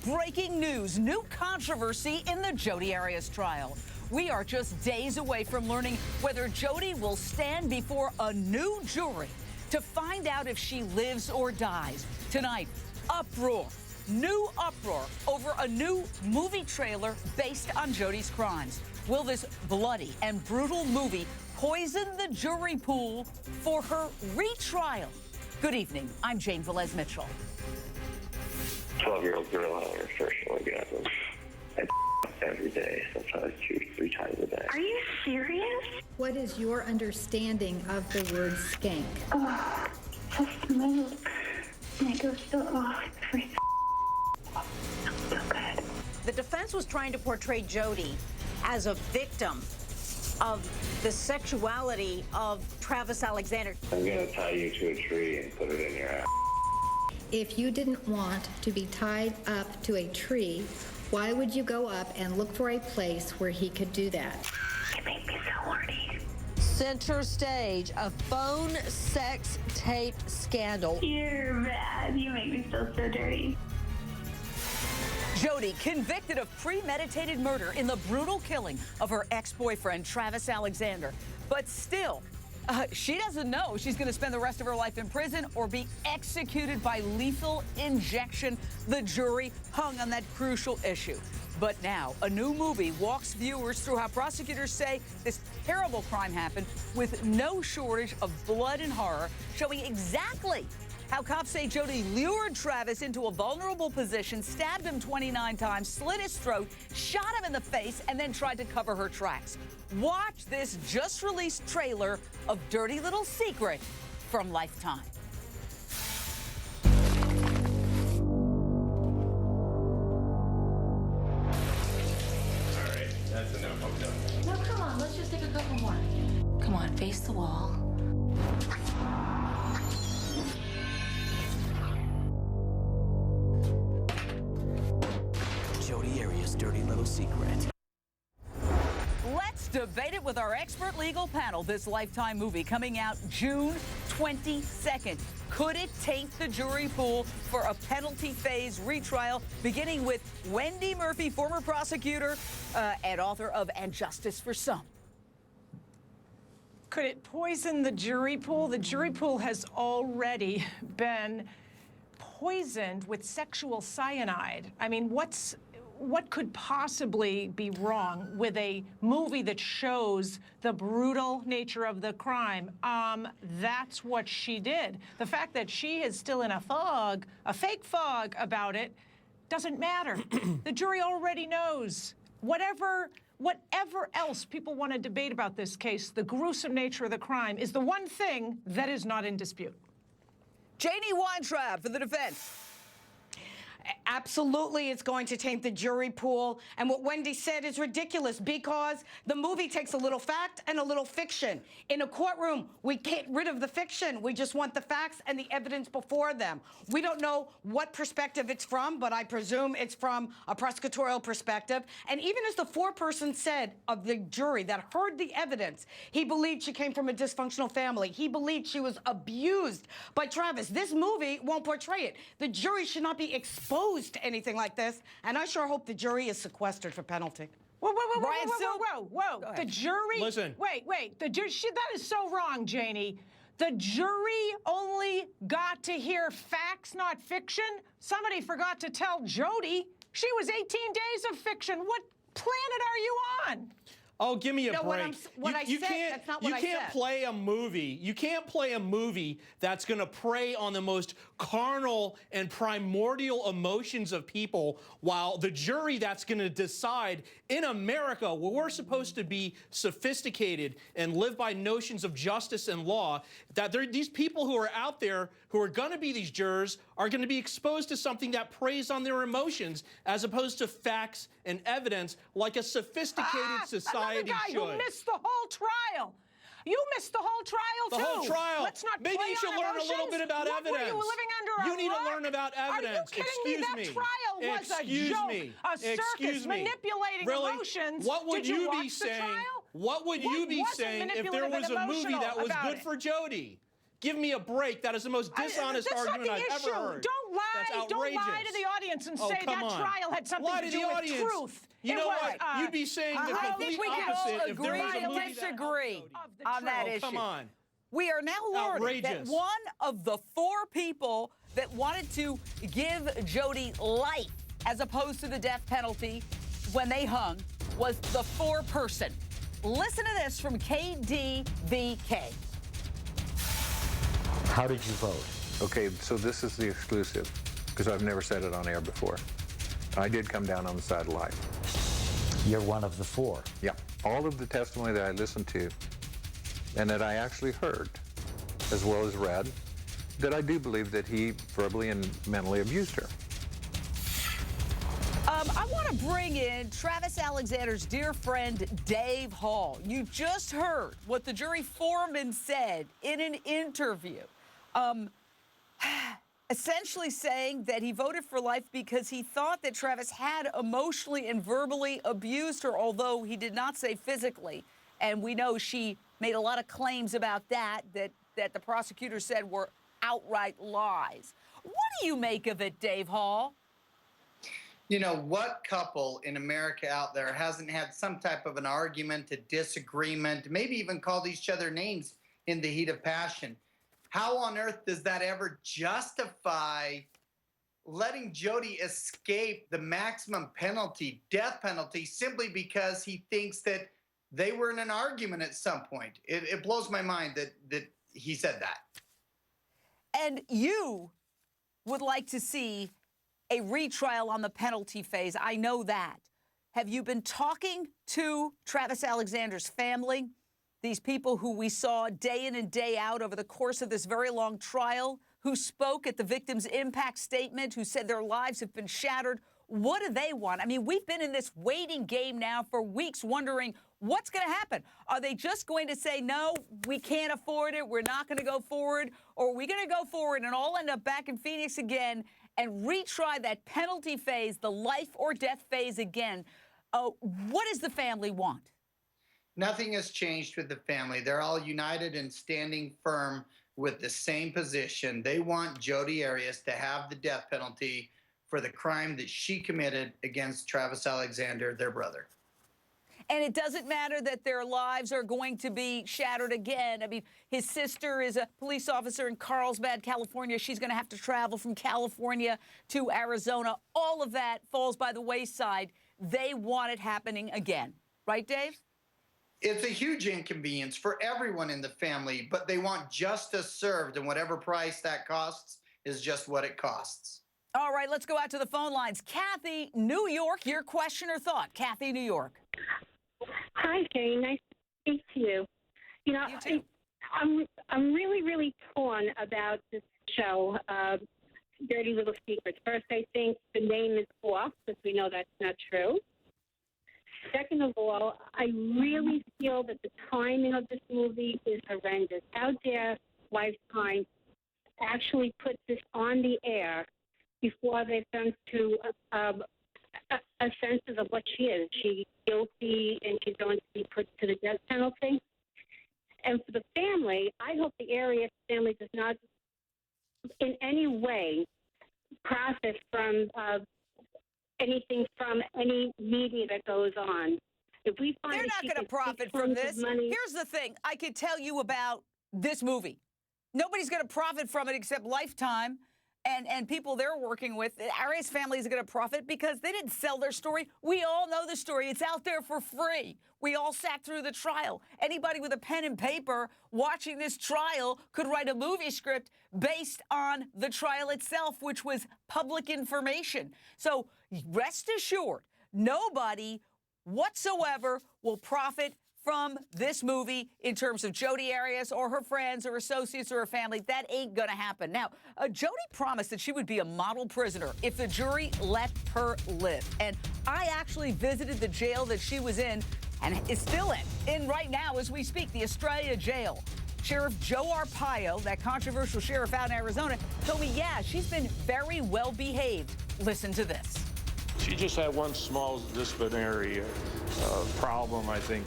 Breaking news, new controversy in the Jodi Arias trial. We are just days away from learning whether Jodi will stand before a new jury to find out if she lives or dies. Tonight, uproar, new uproar over a new movie trailer based on Jodi's crimes. Will this bloody and brutal movie poison the jury pool for her retrial? Good evening. I'm Jane Velez-Mitchell. 12-year-old girl had her first orgasm. I every day, sometimes 2-3 times a day. Are you serious? What is your understanding of the word skank? Oh, so smooth. And it goes so, it's so good. The defense was trying to portray Jodi as a victim of the sexuality of Travis Alexander. I'm going to tie you to a tree and put it in your ass. If you didn't want to be tied up to a tree, why would you go up and look for a place where he could do that? You make me so horny. Center stage, a phone sex tape scandal. You're bad. You make me feel so dirty. Jodi convicted of premeditated murder in the brutal killing of her ex-boyfriend, Travis Alexander. But still, she doesn't know she's going to spend the rest of her life in prison or be executed by lethal injection. The jury hung on that crucial issue. But now, a new movie walks viewers through how prosecutors say this terrible crime happened with no shortage of blood and horror, showing exactly how cops say Jodi lured Travis into a vulnerable position, stabbed him 29 times, slit his throat, shot him in the face, and then tried to cover her tracks. Watch this just-released trailer of Dirty Little Secret from Lifetime. All right, that's enough. I'm done. No, come on. Let's just take a couple more. Come on, face the wall. Jodi Arias' Dirty Little Secret. Let's debate it with our expert legal panel. This Lifetime movie coming out June 22nd. Could it taint the jury pool for a penalty phase retrial, beginning with Wendy Murphy, former prosecutor and author of And Justice for Some? Could it poison the jury pool? The jury pool has already been poisoned with sexual cyanide. I mean, what could possibly be wrong with a movie that shows the brutal nature of the crime? That's what she did. The fact that she is still in a fog, a fake fog about it, doesn't matter. The jury already knows. Whatever else people want to debate about this case, the gruesome nature of the crime is the one thing that is not in dispute. Janie Weintraub for the defense. Absolutely, it's going to taint the jury pool. And what Wendy said is ridiculous because the movie takes a little fact and a little fiction. In a courtroom, we get rid of the fiction. We just want the facts and the evidence before them. We don't know what perspective it's from, but I presume it's from a prosecutorial perspective. And even as the foreperson said of the jury that heard the evidence, he believed she came from a dysfunctional family. He believed she was abused by Travis. This movie won't portray it. The jury should not be exposed to anything like this, and I sure hope the jury is sequestered for penalty. Whoa. The jury... Listen. Wait. The jury... That is so wrong, Janie. The jury only got to hear facts, not fiction. Somebody forgot to tell Jodi she was 18 days of fiction. What planet are you on? Oh, give me a break. You can't play a movie. You can't play a movie that's going to prey on the most carnal and primordial emotions of people while the jury that's going to decide in America, where we're supposed to be sophisticated and live by notions of justice and law, that these people who are out there who are going to be these jurors are going to be exposed to something that preys on their emotions as opposed to facts and evidence like a sophisticated society should. Another guy who missed the whole trial. You missed the whole trial, too. The whole trial. Let's not Maybe you should learn a little bit about evidence. Were you living under a You need rock? to learn about evidence. Are you kidding me? That trial was a joke, a circus, manipulating emotions. What would Did you be watch the saying? trial? What would you be saying if there was a movie that was good for Jodi? Give me a break. That is the most dishonest argument I've ever heard. Don't lie. That's Don't lie outrageous. to the audience and say come that on. trial had something Lie to to do the with audience. truth. You It know was, what? You'd be saying the I complete think we can opposite all if there agree was a to movie disagree on that issue. Come on. We are now learning that Outrageous. one of the 4 people that wanted to give Jody life as opposed to the death penalty when they hung was the 4-person. Listen to this from KDVK. How did you vote? Okay, so this is the exclusive, because I've never said it on air before. I did come down on the side of life. You're one of the 4. Yeah. All of the testimony that I listened to and that I actually heard, as well as read, that I do believe that he verbally and mentally abused her. I want to bring in Travis Alexander's dear friend, Dave Hall. You just heard what the jury foreman said in an interview. Essentially saying that he voted for life because he thought that Travis had emotionally and verbally abused her, although he did not say physically. And we know she made a lot of claims about that the prosecutor said were outright lies. What do you make of it, Dave Hall? You know, what couple in America out there hasn't had some type of an argument, a disagreement, maybe even called each other names in the heat of passion? How on earth does that ever justify letting Jody escape the maximum penalty, death penalty, simply because he thinks that they were in an argument at some point? It blows my mind that he said that. And you would like to see a retrial on the penalty phase. I know that. Have you been talking to Travis Alexander's family? These people who we saw day in and day out over the course of this very long trial, who spoke at the victim's impact statement, who said their lives have been shattered. What do they want? I mean, we've been in this waiting game now for weeks wondering what's going to happen. Are they just going to say, no, we can't afford it, we're not going to go forward? Or are we going to go forward and all end up back in Phoenix again and retry that penalty phase, the life or death phase again? What does the family want? Nothing has changed with the family. They're all united and standing firm with the same position. They want Jodi Arias to have the death penalty for the crime that she committed against Travis Alexander, their brother. And it doesn't matter that their lives are going to be shattered again. I mean, his sister is a police officer in Carlsbad, California. She's going to have to travel from California to Arizona. All of that falls by the wayside. They want it happening again. Right, Dave? It's a huge inconvenience for everyone in the family, but they want justice served, and whatever price that costs is just what it costs. All right, let's go out to the phone lines. Kathy, New York, your question or thought? Kathy, New York. Hi, Jay. Nice to speak to you. You know, I'm really, really torn about this show, Dirty Little Secrets. First, I think the name is off, because we know that's not true. Second of all, I really feel that the timing of this movie is horrendous. How dare Lifetime actually put this on the air before they've done to a sense of what she is. She's guilty and she's going to be put to the death penalty. And for the family, I hope the Arias family does not in any way profit from anything from any media that goes on. If we find they're not going to profit from this. Here's the thing. I could tell you about this movie. Nobody's going to profit from it except Lifetime and people they're working with. The Arias family is going to profit because they didn't sell their story. We all know the story. It's out there for free. We all sat through the trial. Anybody with a pen and paper watching this trial could write a movie script based on the trial itself, which was public information. So rest assured, nobody whatsoever will profit from this movie in terms of Jodi Arias or her friends or associates or her family. That ain't gonna happen. Now, Jodi promised that she would be a model prisoner if the jury let her live. And I actually visited the jail that she was in and is still in right now as we speak, the Estrella jail. Sheriff Joe Arpaio, that controversial sheriff out in Arizona, told me, yeah, she's been very well behaved. Listen to this. She just had one small disciplinary problem, I think,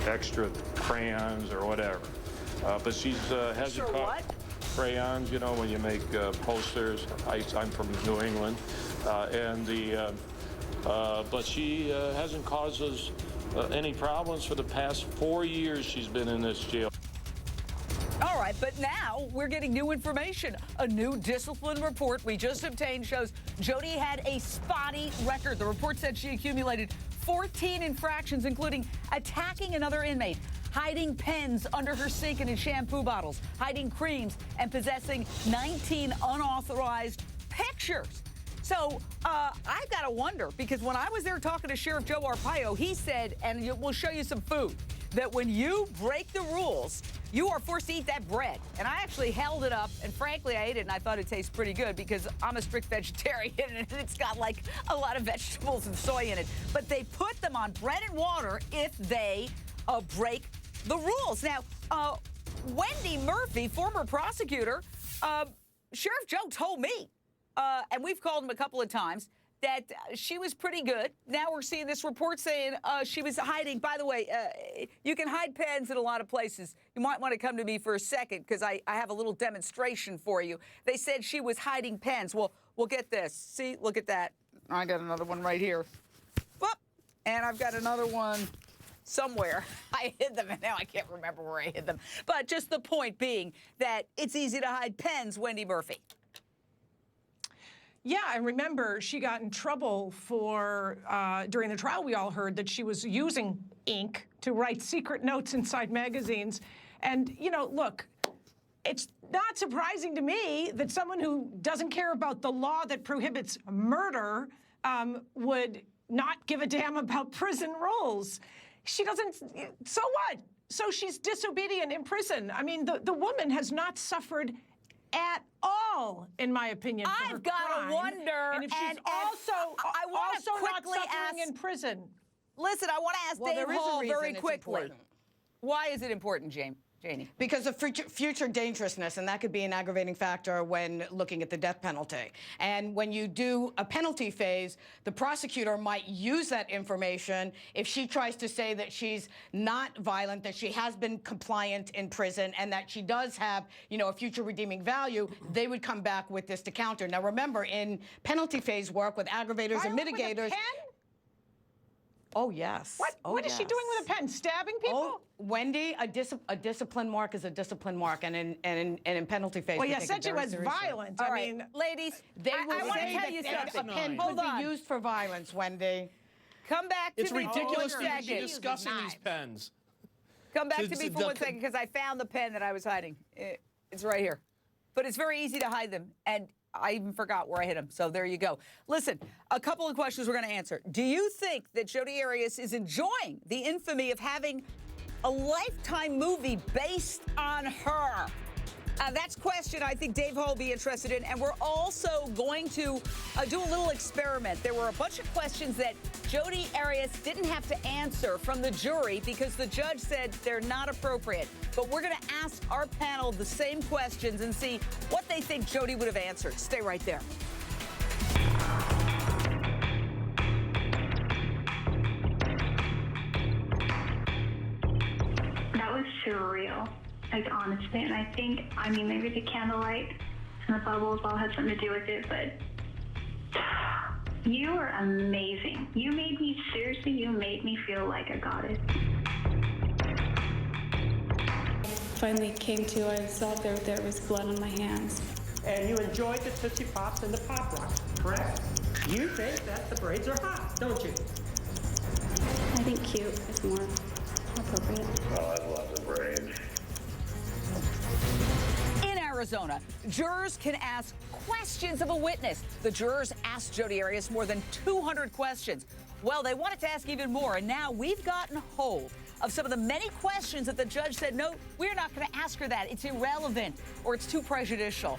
extra crayons or whatever. But she's hasn't caught crayons, you know, when you make posters. I'm from New England, but she hasn't caused us any problems for the past 4 years she's been in this jail. All right, but now we're getting new information. A new discipline report we just obtained shows Jodi had a spotty record. The report said she accumulated 14 infractions, including attacking another inmate, hiding pens under her sink and in shampoo bottles, hiding creams, and possessing 19 unauthorized pictures. So I've got to wonder, because when I was there talking to Sheriff Joe Arpaio, he said, and we'll show you some food, that when you break the rules, you are forced to eat that bread. And I actually held it up, and frankly, I ate it, and I thought it tastes pretty good because I'm a strict vegetarian, and it's got like a lot of vegetables and soy in it. But they put them on bread and water if they break the rules. Now, Wendy Murphy, former prosecutor, Sheriff Joe told me, and we've called him a couple of times, that she was pretty good. Now we're seeing this report saying she was hiding. By the way, you can hide pens in a lot of places. You might want to come to me for a second because I have a little demonstration for you. They said she was hiding pens. Well, we'll get this. See, look at that. I got another one right here. Whoop. And I've got another one somewhere. I hid them, and now I can't remember where I hid them. But just the point being that it's easy to hide pens, Wendy Murphy. Yeah, and remember, she got in trouble for, during the trial, we all heard that she was using ink to write secret notes inside magazines. And, you know, look, it's not surprising to me that someone who doesn't care about the law that prohibits murder would not give a damn about prison rules. She doesn't, so what? So she's disobedient in prison. I mean, the woman has not suffered at all, in my opinion. I've got to wonder, and if she's also not suffering in prison. Listen, I want to ask Dave Hall very quickly. Why is it important, Janie? Because of future dangerousness, and that could be an aggravating factor when looking at the death penalty. And when you do a penalty phase, the prosecutor might use that information if she tries to say that she's not violent, that she has been compliant in prison, and that she does have, you know, a future redeeming value. They would come back with this to counter. Now, remember, in penalty phase work with aggravators and mitigators. With a pen? Oh, yes. What is she doing with a pen? Stabbing people? Oh, Wendy, a discipline mark is a discipline mark, and in penalty phase. Well, you said she was violent. I mean, ladies, I want to tell you something. A pen could be used for violence, Wendy. Come back to me. It's ridiculous for to 1 be second. discussing these pens. Come back to me for 1 second, because I found the pen that I was hiding. It's right here. But it's very easy to hide them, and I even forgot where I hid them, so there you go. Listen, a couple of questions we're going to answer. Do you think that Jodi Arias is enjoying the infamy of having a Lifetime movie based on her? That's a question I think Dave Hall will be interested in, and we're also going to do a little experiment. There were a bunch of questions that Jodi Arias didn't have to answer from the jury because the judge said they're not appropriate. But we're going to ask our panel the same questions and see what they think Jodi would have answered. Stay right there. That was surreal. Like, honestly, and I think, I mean, maybe the candlelight and the bubbles all had something to do with it, but you are amazing. You made me feel like a goddess. Finally came to, I saw there was blood on my hands. And you enjoyed the Tootsie Pops and the Pop Rocks, correct? You think that the braids are hot, don't you? I think cute is more appropriate. Oh, I love the braids. In Arizona, jurors can ask questions of a witness. The jurors asked Jodi Arias more than 200 questions. Well, they wanted to ask even more, and now we've gotten hold of some of the many questions that the judge said, no, we're not going to ask her that. It's irrelevant or it's too prejudicial.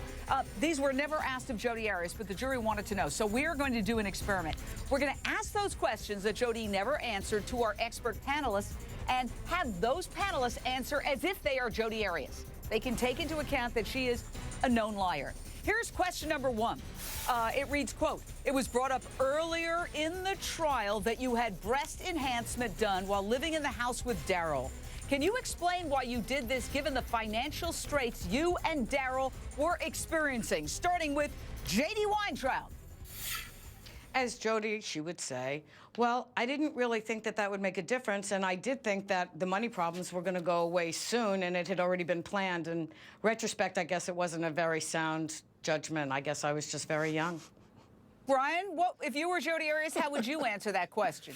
These were never asked of Jodi Arias, but the jury wanted to know. So we are going to do an experiment. We're going to ask those questions that Jodi never answered to our expert panelists and have those panelists answer as if they are Jodi Arias. They can take into account that she is a known liar. Here's question number one. It reads, quote, it was brought up earlier in the trial that you had breast enhancement done while living in the house with Daryl. Can you explain why you did this given the financial straits you and Daryl were experiencing? Starting with J.D. Weintraub. As Jody, she would say, well, I didn't really think that that would make a difference, and I did think that the money problems were going to go away soon, and it had already been planned. In retrospect, I guess it wasn't a very sound judgment. I guess I was just very young. Brian, if you were Jodi Arias, how would you answer that question?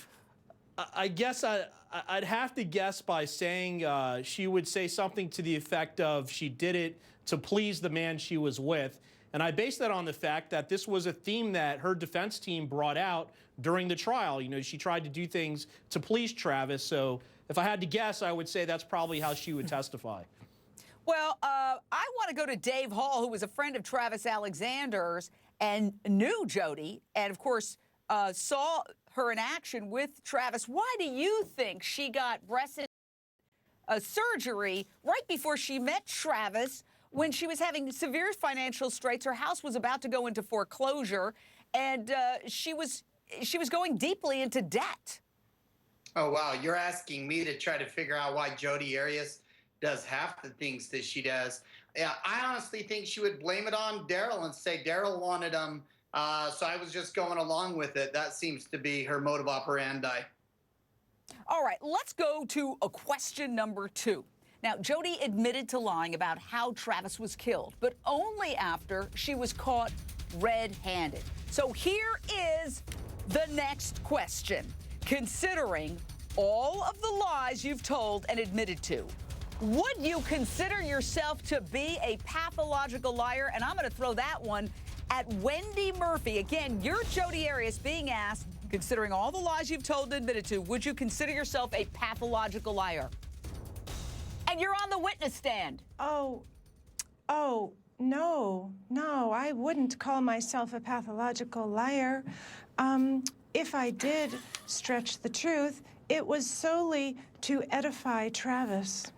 I guess I'd have to guess by saying she would say something to the effect of she did it to please the man she was with. And I base that on the fact that this was a theme that her defense team brought out during the trial. You know, she tried to do things to please Travis. So if I had to guess, I would say that's probably how she would testify. Well, I want to go to Dave Hall, who was a friend of Travis Alexander's and knew Jodi, and of course saw her in action with Travis. Why do you think she got breast surgery right before she met Travis, when she was having severe financial straits? Her house was about to go into foreclosure, and she was going deeply into debt. Oh, wow. You're asking me to try to figure out why Jodi Arias does half the things that she does. Yeah, I honestly think she would blame it on Daryl and say Daryl wanted him, so I was just going along with it. That seems to be her modus operandi. All right, let's go to a question number 2. Now, Jodi admitted to lying about how Travis was killed, but only after she was caught red-handed. So here is the next question. Considering all of the lies you've told and admitted to, would you consider yourself to be a pathological liar? And I'm going to throw that one at Wendy Murphy. Again, you're Jodi Arias being asked, considering all the lies you've told and admitted to, would you consider yourself a pathological liar? And you're on the witness stand. Oh, no, I wouldn't call myself a pathological liar. If I did stretch the truth, it was solely to edify Travis.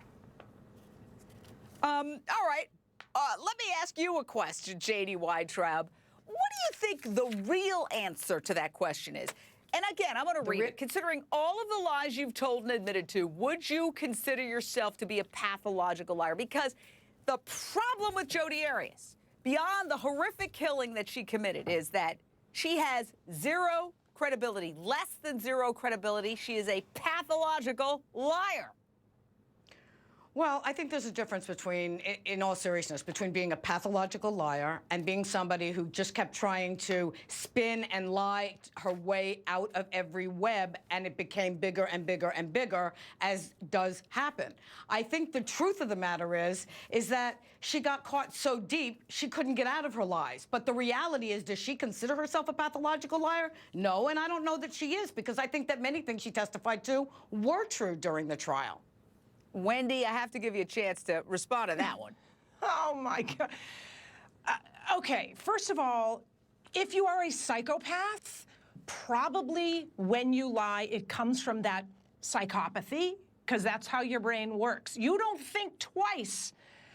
All right. Let me ask you a question, J.D. Weintraub. What do you think the real answer to that question is? And again, I'm going to read it. Considering all of the lies you've told and admitted to, would you consider yourself to be a pathological liar? Because the problem with Jodi Arias, beyond the horrific killing that she committed, is that she has zero credibility, less than zero credibility. She is a pathological liar. Well, I think there's a difference between, in all seriousness, between being a pathological liar and being somebody who just kept trying to spin and lie her way out of every web, and it became bigger and bigger and bigger, as does happen. I think the truth of the matter is that she got caught so deep she couldn't get out of her lies. But the reality is, does she consider herself a pathological liar? No, and I don't know that she is, because I think that many things she testified to were true during the trial. Wendy, I have to give you a chance to respond to that one. Oh, my God. Okay, first of all, if you are a psychopath, probably when you lie, it comes from that psychopathy, because that's how your brain works. You don't think twice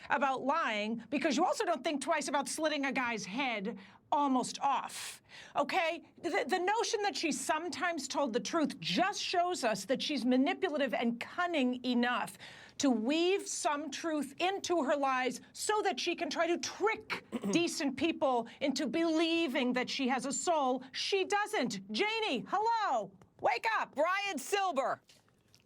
about lying because you also don't think twice about slitting a guy's head almost off, okay? The notion that she sometimes told the truth just shows us that she's manipulative and cunning enough to weave some truth into her lies so that she can try to trick decent people into believing that she has a soul. She doesn't. Janie, hello. Wake up. Brian Silber.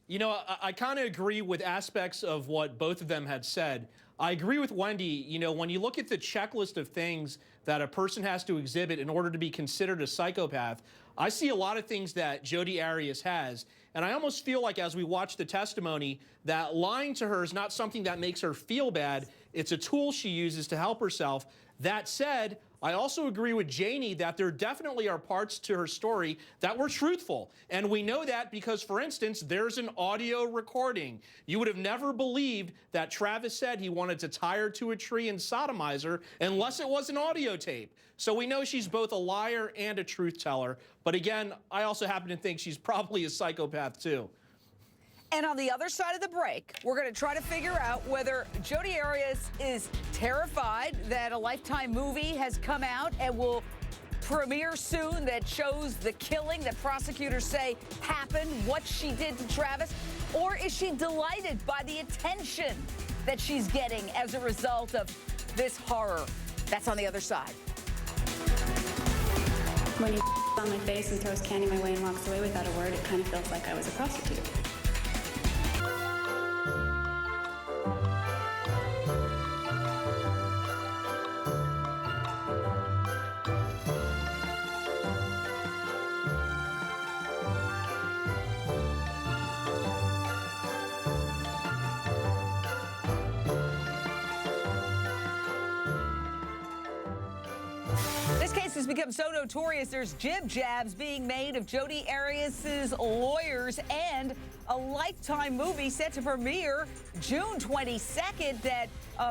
You know, I kind of agree with aspects of what both of them had said. I agree with Wendy. You know, when you look at the checklist of things that a person has to exhibit in order to be considered a psychopath, I see a lot of things that Jodi Arias has. And I almost feel like as we watch the testimony that lying to her is not something that makes her feel bad. It's a tool she uses to help herself. That said, I also agree with Janie that there definitely are parts to her story that were truthful. And we know that because, for instance, there's an audio recording. You would have never believed that Travis said he wanted to tie her to a tree and sodomize her unless it was an audio tape. So we know she's both a liar and a truth teller. But again, I also happen to think she's probably a psychopath too. And on the other side of the break, we're going to try to figure out whether Jodi Arias is terrified that a Lifetime movie has come out and will premiere soon that shows the killing that prosecutors say happened, what she did to Travis? Or is she delighted by the attention that she's getting as a result of this horror? That's on the other side. When he on my face and throws candy my way and walks away without a word, it kind of feels like I was a prostitute. This case has become so notorious, there's jib-jabs being made of Jodi Arias' lawyers and a Lifetime movie set to premiere June 22nd that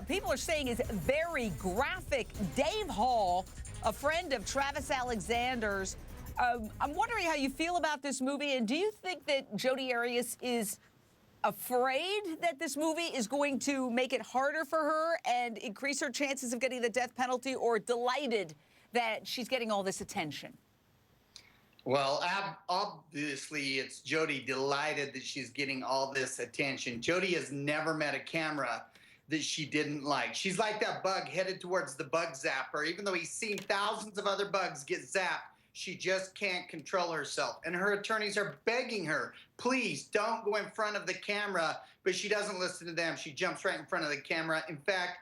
people are saying is very graphic. Dave Hall, a friend of Travis Alexander's, I'm wondering how you feel about this movie, and do you think that Jodi Arias is afraid that this movie is going to make it harder for her and increase her chances of getting the death penalty, or delighted that she's getting all this attention? Well, obviously, it's Jodi delighted that she's getting all this attention. Jodi has never met a camera that she didn't like. She's like that bug headed towards the bug zapper. Even though he's seen thousands of other bugs get zapped, she just can't control herself. And her attorneys are begging her, please don't go in front of the camera. But she doesn't listen to them. She jumps right in front of the camera. In fact,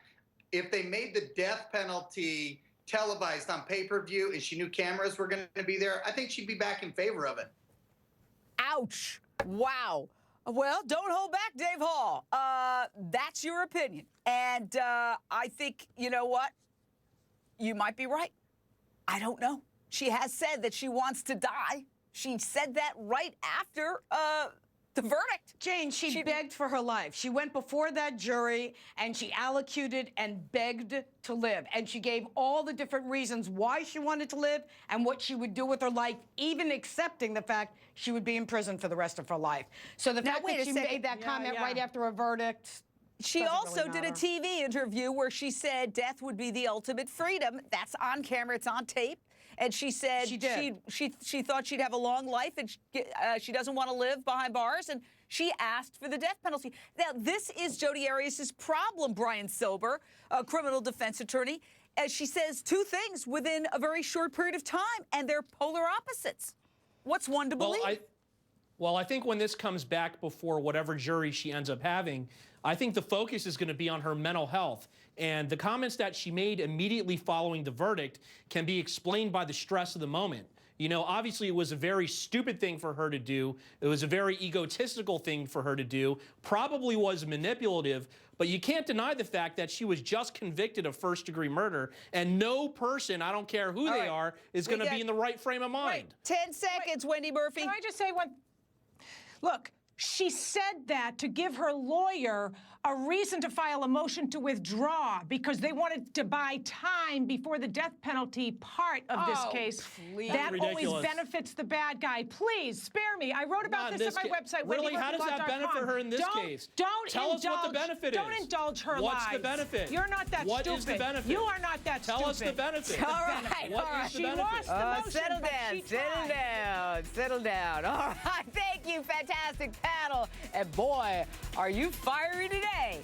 if they made the death penalty televised on pay-per-view and she knew cameras were going to be there, I think she'd be back in favor of it. Ouch. Wow. Well, don't hold back, Dave Hall. That's your opinion. And I think, you know what? You might be right. I don't know. She has said that she wants to die. She said that right after the verdict. Jane, she begged for her life. She went before that jury and she allocuted and begged to live. And she gave all the different reasons why she wanted to live and what she would do with her life, even accepting the fact she would be in prison for the rest of her life. So the fact that she made that comment right after a verdict. She also did a TV interview where she said death would be the ultimate freedom. That's on camera. It's on tape. And she said she thought she'd have a long life, and she doesn't want to live behind bars, and she asked for the death penalty. Now, this is Jodi Arias' problem, Brian Silber, a criminal defense attorney, as she says two things within a very short period of time, and they're polar opposites. What's one to believe? Well, I think when this comes back before whatever jury she ends up having, I think the focus is going to be on her mental health. And the comments that she made immediately following the verdict can be explained by the stress of the moment. You know, obviously it was a very stupid thing for her to do. It was a very egotistical thing for her to do, probably was manipulative, but you can't deny the fact that she was just convicted of first-degree murder, and no person, I don't care who they are, is going to be in the right frame of mind. 10 seconds, Wendy Murphy. Can I just say one? Look, she said that to give her lawyer a reason to file a motion to withdraw because they wanted to buy time before the death penalty part of this case. Please. That always benefits the bad guy. Please, spare me. I wrote about this at my website. Really, how does that benefit her in this case? Tell us what the benefit is. Don't indulge her lies. What's the benefit? You're not that stupid. What is the benefit? You are not that stupid. Tell us the benefit. All right. What is the benefit? She lost the motion, settle down, settle down. All right, thank you, fantastic panel. And boy, are you fiery today.